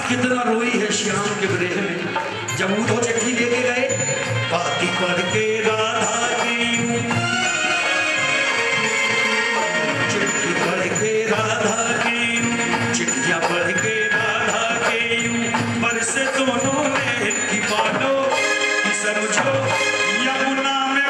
कितना रोई है श्याम के ब्रेह में। जब वो चिट्ठी लेके गए, बाती पढ़ के राधा की, चिट्ठी पढ़ के राधा की, चिट्ठियां पढ़ के राधा के, पर से दोनों ने की बालो कि समझो यमुना में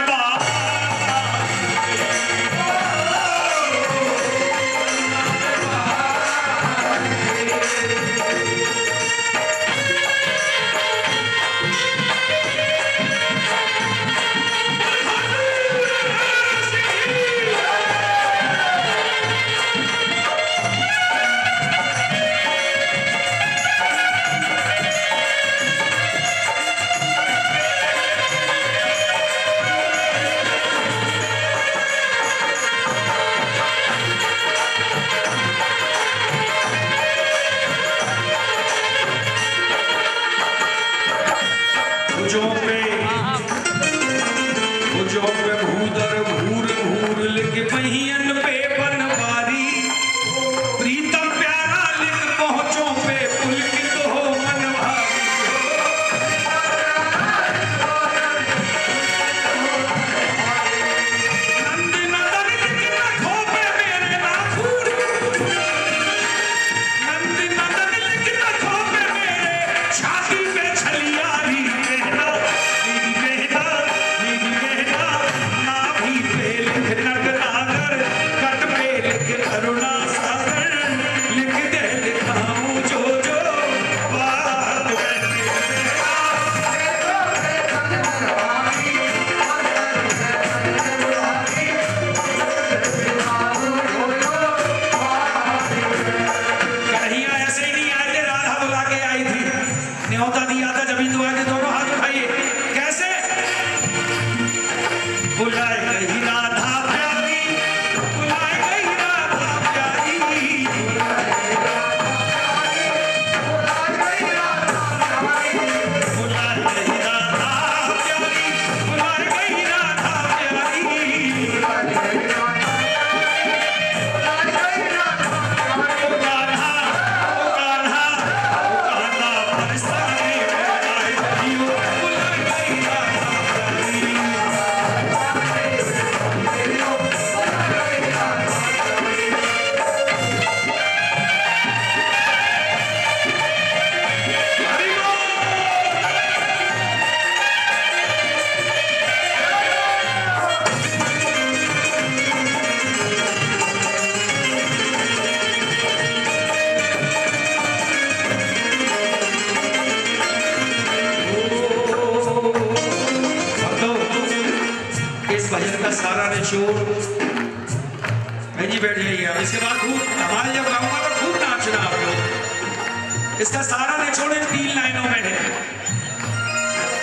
इसके बाद खूब धमाल जब गाऊंगा तो खूब नाचना आप लोग। इसका सारा निचोड़ इन 3 लाइनों में है।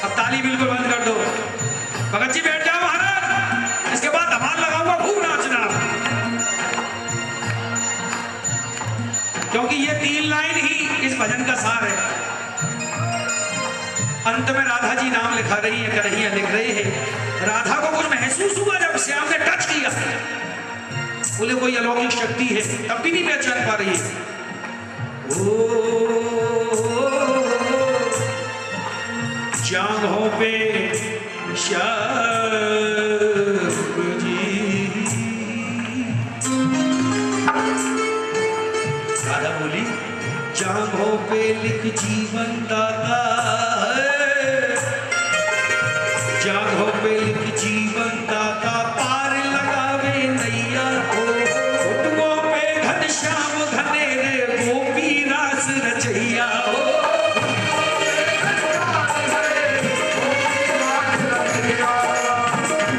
अब ताली बिल्कुल बंद कर दो। भगत जी बैठ जाओ महाराज। इसके बाद धमाल लगाऊंगा, खूब नाचना, क्योंकि ये 3 लाइन ही इस भजन का सार है। अंत में राधा जी नाम लिखा रही है, कर रही है, लिख रही है। राधा को कुछ महसूस हुआ जब श्याम ने टच किया, बोले कोई अलौकिक शक्ति है, तब भी नहीं पहचान पा रही है। जांघों पे श्याम जी, राधा बोली जांघों पे लिख जीवन दाता, जांघों पे लिख जीवन दाता, पार लगावे नैया को, घुटनों पे घनश्याम घनेरे गोपी रास रचैया हो।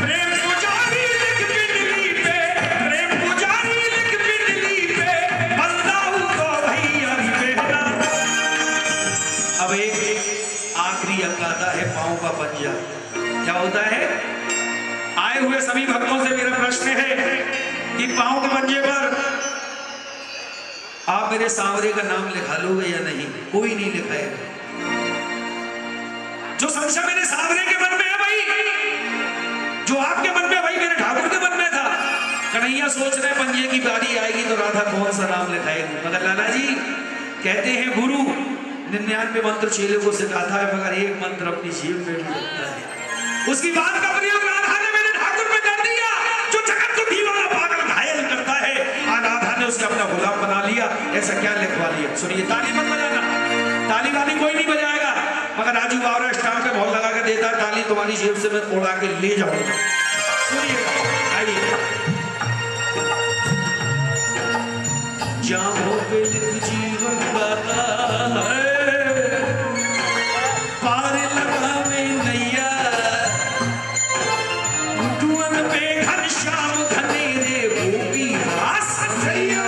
प्रेम पुजारी लिख पिंडली पे, प्रेम पुजारी लिख पिंडली पे, बंदाऊ को भैया बेटा। अब एक आखिरी अंग आता है पांव का पंजा। क्या होता है? आए हुए सभी भक्तों से मेरा प्रश्न है कि पांव के पंजे पर आप मेरे सांवरे का नाम लिखा लोगे या नहीं? कोई नहीं लिखाएगा। जो संशय मेरे सांवरे के मन में है भाई, जो आपके मन में भाई मेरे ठाकुर के मन में था, कन्हैया सोच रहे पंजे की बारी आएगी तो राधा कौन सा नाम लिखाएगी। मगर लाला जी कहते हैं गुरु 99 मंत्र चेले को सिखाता है, मगर एक मंत्र अपनी जेब में भी रखता है। उसकी बात का प्रयोग राधा ने मेरे ठाकुर पे कर दिया, जो जगत को दीवाना पागल घायल करता है। राधा ने उसे अपना गुलाम बना लिया। ऐसा क्या लिखवा लिया? सुनिए, ताली मत बजाना, ताली वाली कोई नहीं बजाएगा, मगर राजू बावरा स्टाम्प पे बहुत लगा के देता है, ताली तुम्हारी जेब से मैं उड़ा के ले जाऊंगा। सुनिए, आइए। जामों पे लिख जीवन गाता है, पार लगावे नैया, टुअन पे घनश्याम घनेरे गोपी रास सैया।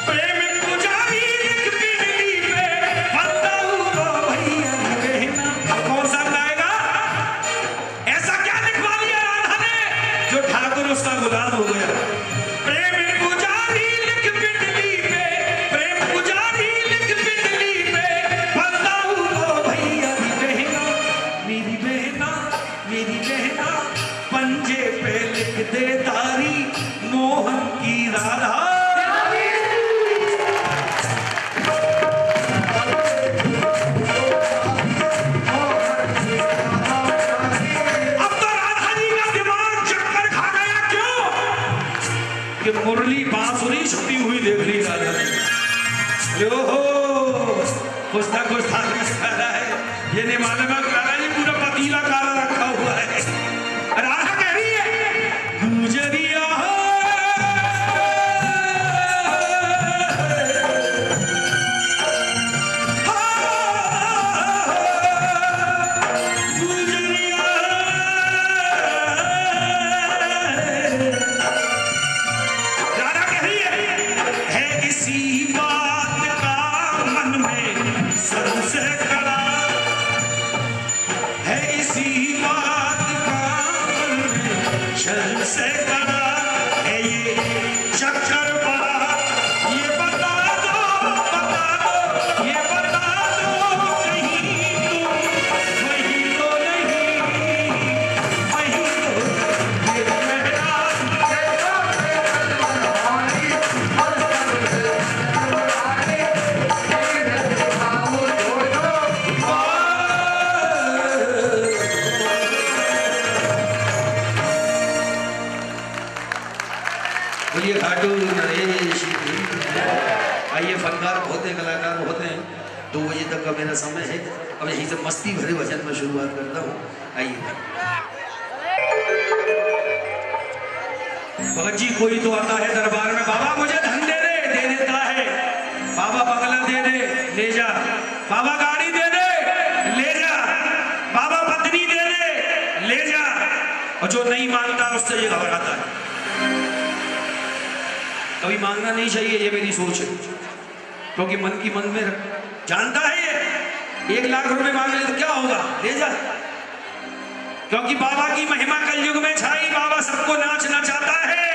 प्रेम पुजारी लिख बिजली पे, बताऊं तो भैया कहना। कौन सा गाएगा? ऐसा क्या लिखवा लिया राधा ने जो ठाकुर उसका गुलाम हो गया? प्रेम पुजारी लिख बिजली पे, प्रेम पुजारी लिख बिजली पे, बताऊं तो भैया कहना। मेरी बहना, मेरी बहना, पंजे पे लिख दे तारी मोहन की राधा। अब तो राधा जी का दिमाग चक्कर खा गया। क्यों? कि मुरली बांसुरी छुपी हुई देख ली राधा ने। यो हो, कुछ ना कुछ था है, ये नहीं मालूम है राधा जी पूरा पतीला काला रखा हुआ है। राधा कह रही है गुजरिया हो, गुजरिया राधा कह रही है किसी बात का मन में सर से खड़ा है, इसी बात का मन में सर से खड़ा है, ये चक्कर बड़ा। ये बता दो, बता दो, ये बता दो कहीं तुम वही तो नहीं, वही तो ये मेरा बोलिए घाटू नरेश। आइए, फनकार बहुत हैं, कलाकार बहुत हैं। 2 बजे तक का मेरा समय है। अब यहीं से मस्ती भरे भजन में शुरुआत करता हूँ। आइए भगत जी, कोई तो आता है दरबार में, बाबा मुझे धन दे दे देता है। बाबा बंगला दे दे, ले जा। बाबा गाड़ी दे दे, ले जा। बाबा पत्नी दे दे, ले जा। और जो नहीं मांगता उससे ये घबराता है। कभी मांगना नहीं चाहिए, ये मेरी सोच है, क्योंकि मन की मन में जानता है ये 1 लाख रुपए मांग ले तो क्या होगा, ले जा। क्योंकि बाबा की महिमा कलयुग में छाई, बाबा सबको नाचना चाहता है।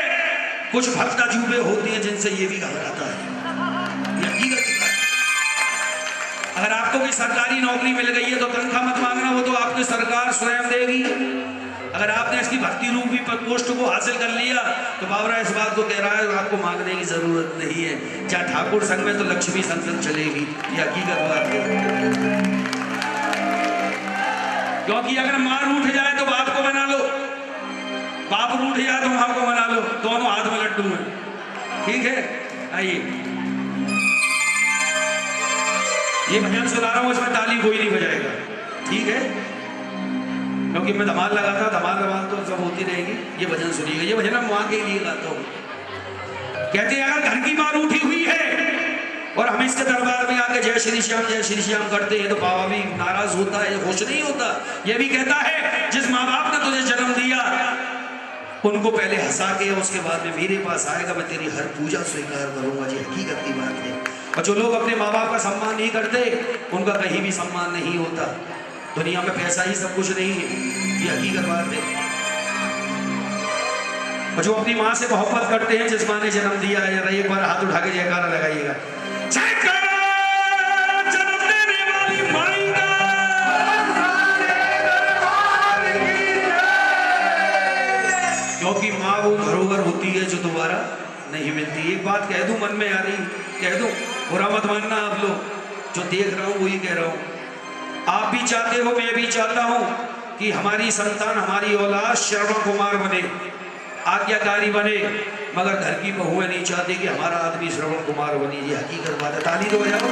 कुछ भक्त अजूबे होती हैं जिनसे ये भी घबराता है। अगर आपको कोई सरकारी नौकरी मिल गई है तो तनख्वाह मत मांगना, वो तो आपकी सरकार स्वयं देगी। अगर आपने इसकी भक्ति रूपी पोस्ट को हासिल कर लिया तो बाबरा इस बात को कह रहा है आपको मांगने की जरूरत नहीं है। चाहे ठाकुर संघ में तो लक्ष्मी संसद चलेगी, ये हकीकत बात है। क्योंकि अगर मां रूठ जाए तो बाप को मना लो, बाप रूठ जाए तो मां को मना लो, दोनों हाथ में लड्डू हैं। ठीक है, आइए ये भजन सुना रहा हूं, इसमें ताली कोई नहीं बजाएगा, ठीक है? क्योंकि मैं धमाल लगा था, धमाल तो सब होती रहेगी। ये भजन सुनिएगा, ये भजन मैं मां के लिए गाता हूँ। कहते हैं अगर घर की मां रूठी हुई है और हम इसके दरबार में आके जय श्री श्याम करते हैं तो बाबा भी नाराज होता है, खुश नहीं होता। ये भी कहता है जिस माँ बाप ने तुझे जन्म दिया उनको पहले हंसा के उसके बाद में मेरे पास आएगा, मैं तेरी हर पूजा स्वीकार करूंगा। ये हकीकत की बात है। और जो लोग अपने माँ बाप का सम्मान नहीं करते उनका कहीं भी सम्मान नहीं होता। दुनिया में पैसा ही सब कुछ नहीं है, ये हकीकत बात है। और जो अपनी माँ से मोहब्बत करते हैं, जिस माँ ने जन्म दिया है, एक बार हाथ उठा के जयकारा लगाइएगा। जन्म देने वाली माई का क्योंकि माँ वो धरोहर होती है जो दोबारा नहीं मिलती। एक बात कह दूं, मन में आ रही कह दूं, बुरा मत मानना आप लोग। जो देख रहा हूँ वही कह रहा हूँ। आप भी चाहते हो, मैं भी चाहता हूँ कि हमारी संतान, हमारी औलाद श्रवण कुमार बने, आज्ञाकारी बने, मगर घर की बहुएं नहीं चाहती कि हमारा आदमी श्रवण कुमार बने। ये हकीकत बात है। ताली दो यार।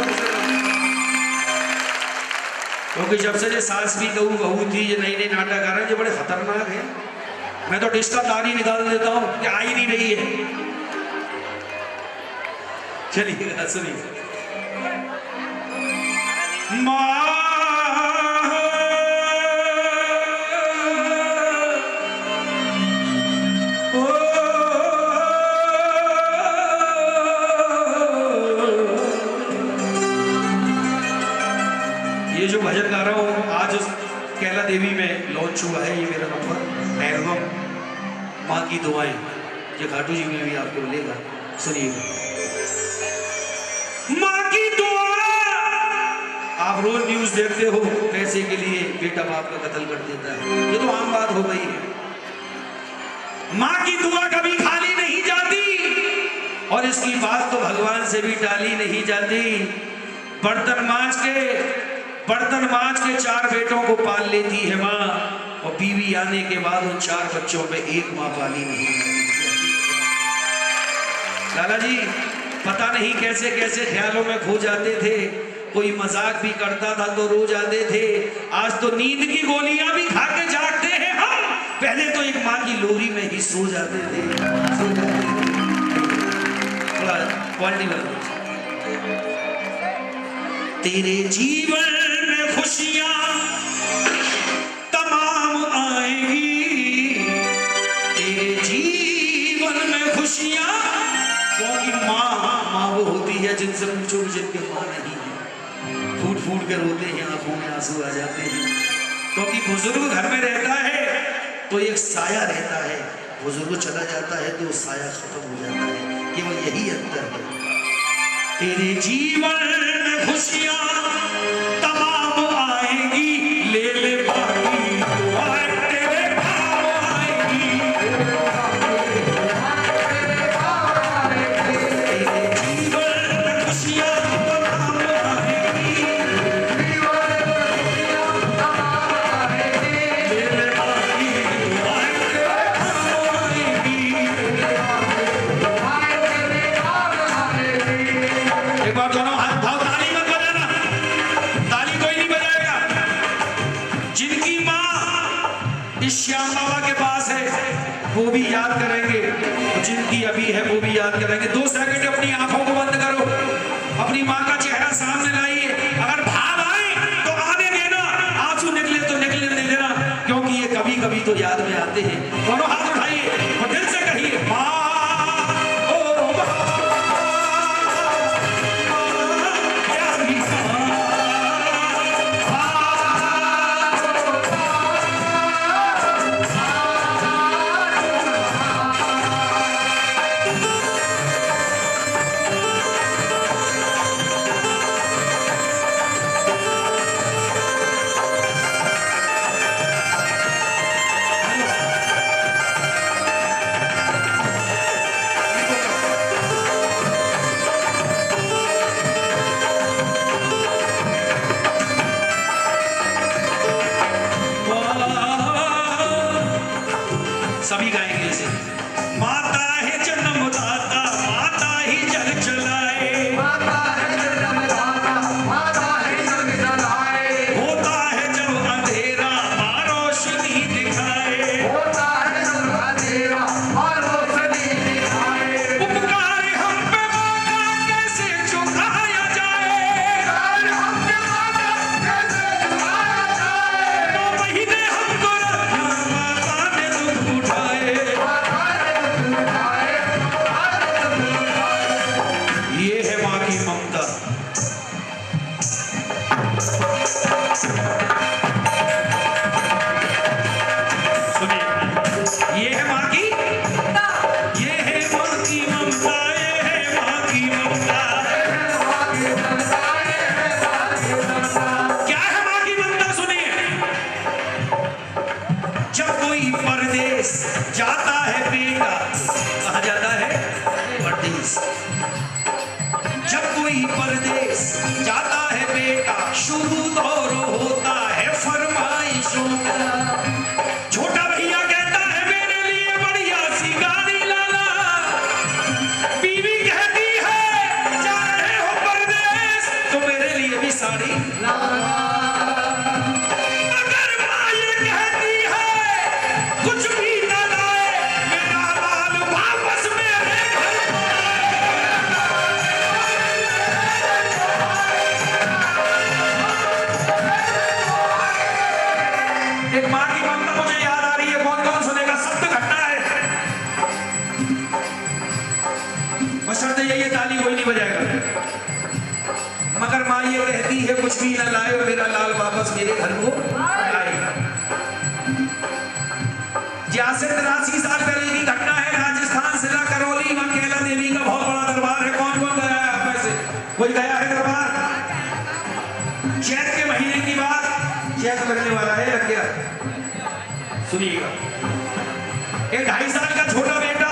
क्योंकि जब से ये सास भी बहू थी, ये नई नई नाटक आ रहे हैं, ये बड़े खतरनाक है। मैं तो डिश का तारी निकाल देता हूँ कि आ ही नहीं रही है। चलिए सुनिए। ये जो भजन गा रहा हूँ आज कैला देवी में लॉन्च हुआ है, ये मेरा नंबर एल्बम माँ की दुआएं, ये खाटू जी में भी आपको मिलेगा। सुनिएगा। माँ की दुआ। आप रोज न्यूज देखते हो, पैसे के लिए बेटा बाप का कत्ल कर देता है, ये तो आम बात हो गई है। माँ की दुआ कभी खाली नहीं जाती और इसकी बात तो भगवान से भी टाली नहीं जाती। बर्तन मांज के 4 बेटों को पाल लेती है माँ, और बीवी आने के बाद उन 4 बच्चों में एक माँ पाली नहीं। लाला जी पता नहीं कैसे कैसे ख्यालों में खो जाते थे। कोई मजाक भी करता था तो रो जाते थे। आज तो नींद की गोलियां भी खा के जागते हैं हम। पहले तो एक माँ की लोरी में ही सो जाते थे। थोड़ा क्वालिटी। तेरे जीवन में खुशियां तमाम आएगी, तेरे जीवन में खुशियां। क्योंकि माँ वो होती है जिनसे पूछो जिनके माँ नहीं है, फूट फूट के रोते हैं, आंखों में आंसू आ जाते हैं। क्योंकि बुजुर्ग घर में रहता है तो एक साया रहता है, बुजुर्ग चला जाता है तो साया खत्म हो जाता है। केवल यही अंतर है। तेरे जीवन में खुशियां तमाम आएगी, ले ले बाकी दुआएं तेरे काम आएगी। तेरे जीवन में खुशियां तमाम आएगी, ले ले बाकी दुआएं तेरे काम आएगी। एक बार दोनों हाथ उठाओ, ताली मत बजाना, ताली कोई नहीं बजाएगा। जिनकी माँ इस श्याम बाबा के पास है वो भी याद करेंगे, जिनकी अभी है वो भी याद करेंगे। 2 सेकंड अपनी आंखों को बंद करो, अपनी माँ का चेहरा सामने लाइए। अगर भाव आए तो आने देना, आंसू निकले तो निकलने देना, क्योंकि ये कभी कभी तो याद में आते हैं। दोनों हाथ उठाइए और दिल से कहिए माँ। सभी गाएंगे इसे। माता है जन्मदाता, माता ही जग चलाए, माता है जन्मदाता, माता ही जग चलाए। होता है जब अंधेरा माँ रोशनी दिखाए, होता है जब अंधेरा माँ रोशनी दिखाए। उपकार हम पे माता कैसे चुकाया जाए, उपकार हम पे माता कैसे चुकाया जाए। 9 महीने हमको माता ने दुख उठाए, ये है माँ की ममता। सुनिए, ये है माँ की, ये है माँ की ममता, ये है माँ की ममता। क्या है माँ की ममता? सुनिए, जब कोई परदेश जाता है बेटा, कहाँ जाता है? परदेश। जब कोई कोई परदेश जाता है बेटा, शुरू दौर होता है फरमाइशों का। छोटा भैया कहता है मेरे लिए बढ़िया सी गाड़ी लाना, बीवी कहती है जा रहे हो परदेश तो मेरे लिए भी साड़ी लाना। अगर माँ ये कहती है कुछ भी ना लाए, मेरा लाल वापस मेरे घर को आए। एक माँ की ममता मुझे याद आ रही है, कौन कौन सुनेगा, सत्य घटना है, बशर्ते ये ताली कोई नहीं बजाएगा। मगर माँ ये कहती है कुछ भी न लाए, मेरा लाल वापस मेरे घर को आएगा। आज से 83 साल पहले की घटना है, राजस्थान जिला करौली, वहां कैला देवी का बहुत बड़ा दरबार है। कौन कौन गया है आप में से? कोई गया है दरबार? चैत के महीने की बात, चैत लगने वाला है, लग गया, सुनिएगा। एक 2.5 साल का छोटा बेटा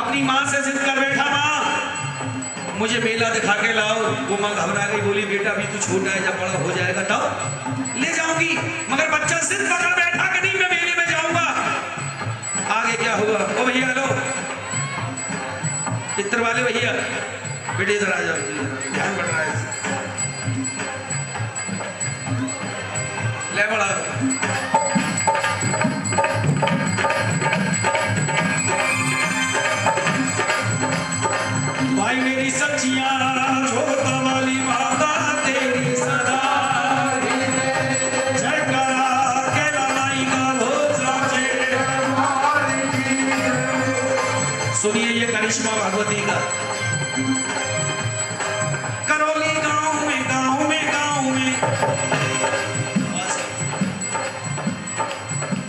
अपनी माँ से जिद कर बैठा, माँ मुझे मेला दिखा के लाओ। वो माँ घबरा गई, बोली बेटा अभी तू छोटा है, जब बड़ा हो जाएगा तब ले जाऊंगी। मगर बच्चा जिद पकड़ बैठा कि नहीं मैं मेले में जाऊंगा। आगे क्या हुआ? ओ भैया लो, पितर वाले भैया, बेटे इधर आ जाओ, ध्यान बढ़ रहा है, ले बड़ा भाई मेरी सच्चियां छोटा वाली माता तेरी सदा जयकारा केला माई का भोजाचे। सुनिए ये करिश्मा भगवती का। करौली गांव में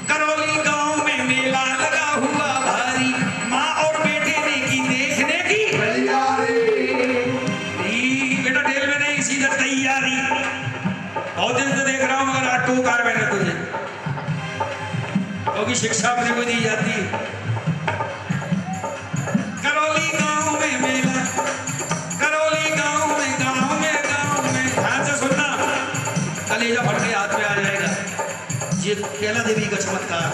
करौली गांव में मेला लगा हुआ भारी, माँ और बेटे ने की देखने की बेटा टेल में नहीं, सीधा तैयारी। बहुत दिन से देख रहा हूं मगर आज टोका मैंने तुझे, क्योंकि शिक्षा अपने को दी जाती है। करौली गांव में मेला, करौली गांव में ध्यान से सुनना, कलेजा फट के हाथ में आ जाएगा। ये कैला देवी का चमत्कार।